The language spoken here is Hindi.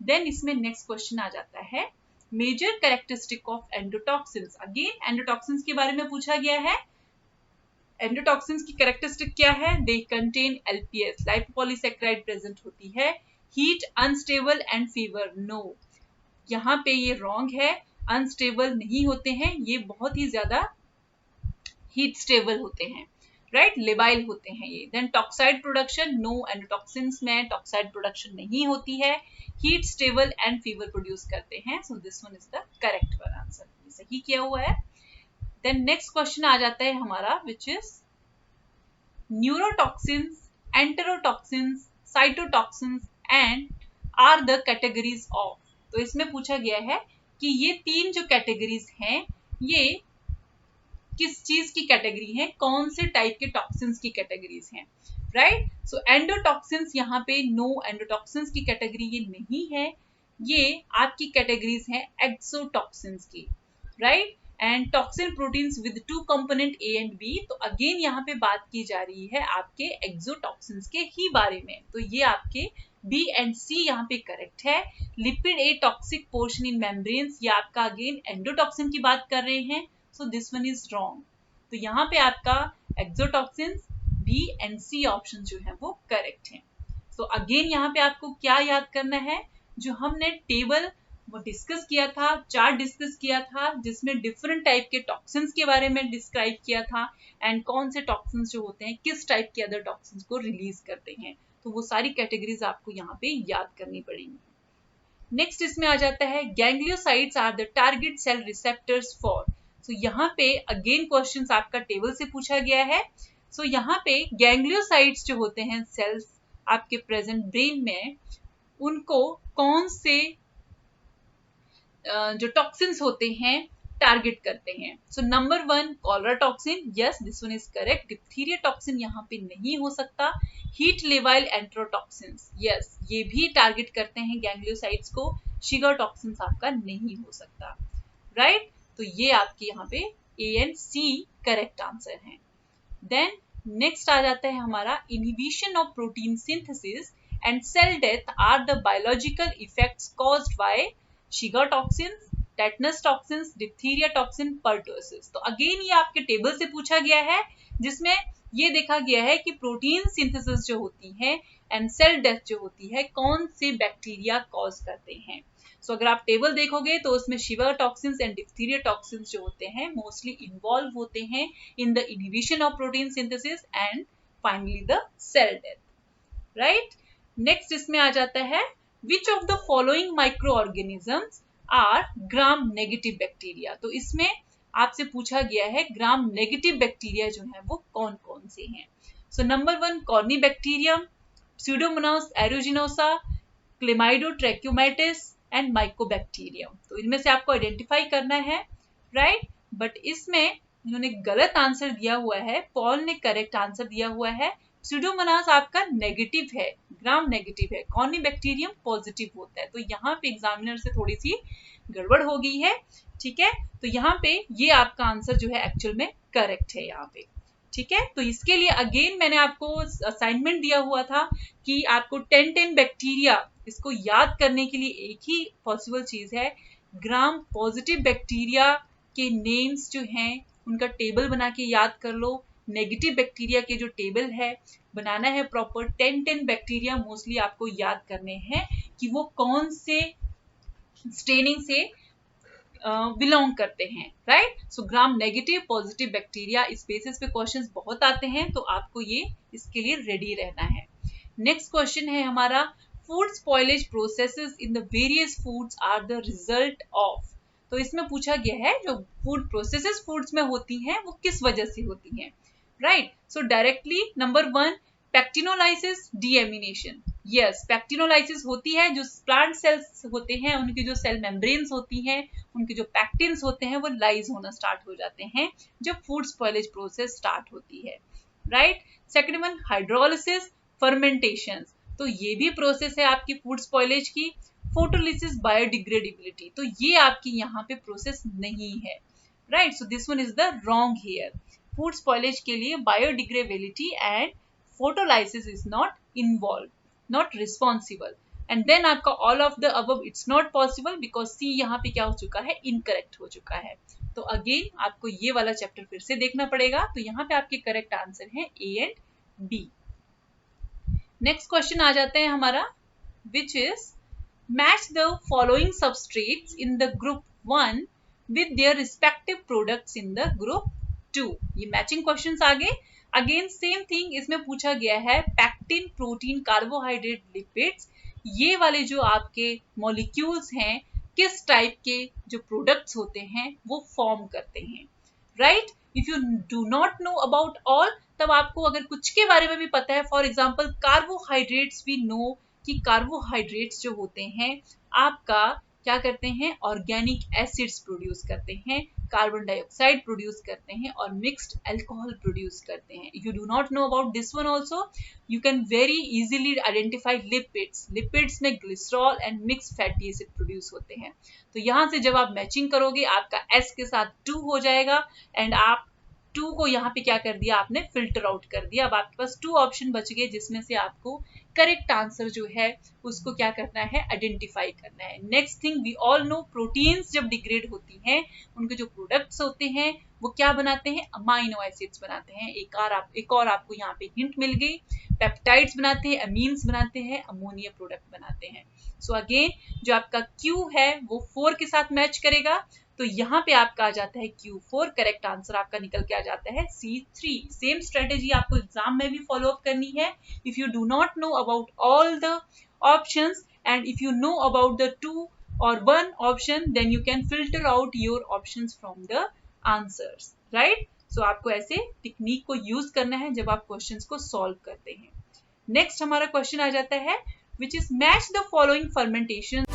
देन इसमें नेक्स्ट क्वेश्चन आ जाता है major characteristic of endotoxins. Again endotoxins के बारे में पूछा गया है। एंडोटॉक्सिन्स की कैरेक्टरिस्टिक क्या है? They contain LPS, lipopolysaccharide present होती है। Heat, unstable and fever, no, यहाँ पे ये रॉन्ग है। अनस्टेबल नहीं होते हैं, ये बहुत ही ज्यादा हीट स्टेबल होते हैं, राइट, लेबाइल होते हैं ये। Then toxoid production, no, endotoxins में टॉक्साइड प्रोडक्शन नहीं होती है। Heat stable and fever produce करते हैं। So this one is the correct one answer, सही किया हुआ है। देन नेक्स्ट क्वेश्चन आ जाता है हमारा which is neurotoxins, enterotoxins, cytotoxins and are the categories of. तो इसमें पूछा गया है कि ये तीन जो कैटेगरीज हैं ये किस चीज की कैटेगरी है, कौन से टाइप के टॉक्सिन्स की कैटेगरीज हैं, राइट। सो एंडोटॉक्सिन्स यहाँ पे नो, एंडोटॉक्सिन्स की कैटेगरी ये नहीं है, ये आपकी कैटेगरीज हैं एक्सोटॉक्सिन्स की, राइट। And toxin proteins with two component A and B, तो अगेन यहाँ पे बात की जा रही है आपके एक्सोटॉक्सिन्स के ही बारे में, तो ये आपके बी एंड सी यहाँ पे करेक्ट है। Lipid A toxic portion in membranes, ये आपका अगेन एंडोटॉक्सिन की बात कर रहे हैं, so this one is wrong. तो यहाँ पे आपका exotoxins B and C option जो है वो करेक्ट है। सो अगेन यहाँ पे आपको क्या याद करना है, जो हमने टेबल वो डिस्कस किया था, चार्ट डिस्कस किया था, जिसमें डिफरेंट टाइप के टॉक्सिन्स के बारे में डिस्क्राइब किया था एंड कौन से टॉक्सिन्स जो होते हैं किस टाइप के अदर टॉक्सिन्स को रिलीज करते हैं, तो वो सारी कैटेगरीज आपको यहाँ पे याद करनी पड़ेंगी। नेक्स्ट इसमें आ जाता है gangliosides are the target cell receptors for. So यहाँ पे अगेन क्वेश्चंस आपका टेबल से पूछा गया है। सो यहाँ पे गैंग्लियोसाइट्स जो होते हैं सेल्स आपके प्रेजेंट ब्रेन में, उनको कौन से जो टॉक्सिन्स होते हैं टारगेट करते हैं। So number one cholera toxin, yes this one is correct. Diphtheria toxin यहाँ पे नहीं हो सकता। हीट लेवाइल एंट्रोटॉक्सिन्स, यस ये भी टारगेट करते हैं गैंग्लियोसाइट्स को। शिगर टॉक्सिन्स आपका नहीं हो सकता, राइट। तो ये आपके यहाँ पे A and C correct answer हैं। देन नेक्स्ट आ जाता है हमारा inhibition of protein synthesis and cell death are the biological effects caused by Shiga toxins, tetanus toxins, diphtheria toxin, pertussis. तो अगेन ये आपके टेबल से पूछा गया है, जिसमें ये देखा गया है कि प्रोटीन सिंथेसिस जो होती है एंड सेल डेथ जो होती है कौन से बैक्टीरिया कॉज करते हैं। सो अगर आप टेबल देखोगे तो उसमें Shiga toxins and diphtheria toxins जो होते हैं मोस्टली इन्वॉल्व होते हैं in the inhibition of protein synthesis and finally the cell death, right. Next इसमें आ जाता है Which of the following microorganisms are gram negative bacteria? तो इसमें आपसे पूछा गया है ग्राम नेगेटिव बैक्टीरिया जो है वो कौन कौन से हैं। So number one Corynebacterium, Pseudomonas aeruginosa, Chlamydia trachomatis and Mycobacterium. तो इनमें से आपको आइडेंटिफाई करना है, राइट। बट इसमें इन्होंने गलत आंसर दिया हुआ है, पॉल ने करेक्ट आंसर दिया हुआ है। स्यूडोमोनास आपका नेगेटिव है, ग्राम नेगेटिव है, कॉर्नीबैक्टीरियम पॉजिटिव होता है। तो यहाँ पे एग्जामिनर से थोड़ी सी गड़बड़ हो गई है, ठीक है। तो यहाँ पे ये आपका आंसर जो है एक्चुअल में करेक्ट है यहाँ पे, ठीक है। तो इसके लिए अगेन मैंने आपको असाइनमेंट दिया हुआ था कि आपको 10 बैक्टीरिया, इसको याद करने के लिए एक ही पॉसिबल चीज है, ग्राम पॉजिटिव बैक्टीरिया के नेम्स जो हैं उनका टेबल बना के याद कर लो। नेगेटिव बैक्टीरिया के जो टेबल है बनाना है प्रॉपर। 10 बैक्टीरिया मोस्टली आपको याद करने हैं कि वो कौन से स्ट्रेनिंग से बिलोंग करते हैं, राइट। सो ग्राम नेगेटिव पॉजिटिव बैक्टीरिया, इस बेसिस पे क्वेश्चंस बहुत आते हैं, तो आपको ये इसके लिए रेडी रहना है। नेक्स्ट क्वेश्चन है हमारा food spoilage processes in the various foods are the result of. तो इसमें पूछा गया है जो फूड प्रोसेसेस फूड्स में होती हैं वो किस वजह से होती हैं, right. So directly number one pectinolysis, deamination, yes pectinolysis होती है, जो प्लांट सेल्स होते हैं उनकी जो सेल मेम्ब्रेन्स होती हैं उनके जो पैक्टिन्स होते हैं वो लाइज होना स्टार्ट हो जाते हैं जब फूड स्पॉइलेज प्रोसेस स्टार्ट होती है, right. Second one hydrolysis, fermentation, तो ये भी प्रोसेस है आपकी फूड स्पॉइलेज की। फोटोलिसिस, बायोडिग्रेडेबिलिटी, तो ये आपकी यहाँ पे प्रोसेस नहीं है, right. So this one is the wrong here. Food spoilage के लिए biodegradability and photolysis is not involve, not responsible. And then आपका all of the above it's not possible because see यहाँ पे क्या हो चुका है, इनकरेक्ट हो चुका है। तो अगेन आपको ये वाला चैप्टर फिर से देखना पड़ेगा। तो यहाँ पे आपके करेक्ट आंसर है A and B. Next question आ जाता है हमारा, which is match the following substrates in the group 1 with their respective products in the group 2। ये मैचिंग क्वेश्चंस आ गए। अगेन सेम थिंग इसमें पूछा गया है, पैक्टिन, प्रोटीन, कार्बोहाइड्रेट, लिपिड्स, ये वाले जो आपके मॉलिक्यूल्स हैं किस टाइप के जो प्रोडक्ट्स होते हैं वो फॉर्म करते हैं, right. If you do not know about all, तब आपको अगर कुछ के बारे में भी पता है, for example carbohydrates, we know कि कार्बोहाइड्रेट्स जो होते हैं आपका क्या करते हैं, ऑर्गेनिक एसिड्स प्रोड्यूस करते हैं, कार्बन डाइऑक्साइड प्रोड्यूस करते हैं और मिक्स्ड अल्कोहल प्रोड्यूस करते हैं। If you do not know about this one also, you can very easily identify lipids. Lipids में glycerol and mixed fatty acid produce होते हैं। तो यहां से जब आप मैचिंग करोगे आपका S के साथ 2 हो जाएगा एंड आप 2 को यहाँ पे क्या कर दिया आपने, फिल्टर आउट कर दिया। अब आपके पास 2 ऑप्शन बच गए जिसमें से आपको करेक्ट आंसर जो है उसको क्या करना है, आइडेंटिफाई करना है। Next thing, we all know proteins जब डिग्रेड होती हैं उनके जो प्रोडक्ट्स होते हैं वो क्या बनाते हैं, अमाइनो एसिड्स बनाते हैं। एक और आपको यहाँ पे हिंट मिल गई, पेप्टाइड्स बनाते हैं, अमीन्स बनाते हैं, अमोनिया प्रोडक्ट बनाते हैं। सो अगेन जो आपका Q है वो 4 के साथ मैच करेगा, तो यहाँ पे आपका आ जाता है Q4। करेक्ट आंसर आपका निकल के आ जाता है C3। सेम स्ट्रेटेजी आपको एग्जाम में भी फॉलो अप करनी है। If you do not know about all the options and if you know about the 2 or 1 option, then you can filter out your options from the answers, right? So आपको ऐसे टेक्निक को यूज करना है जब आप क्वेश्चंस को सॉल्व करते हैं। नेक्स्ट हमारा क्वेश्चन आ जाता है, which is match the following fermentation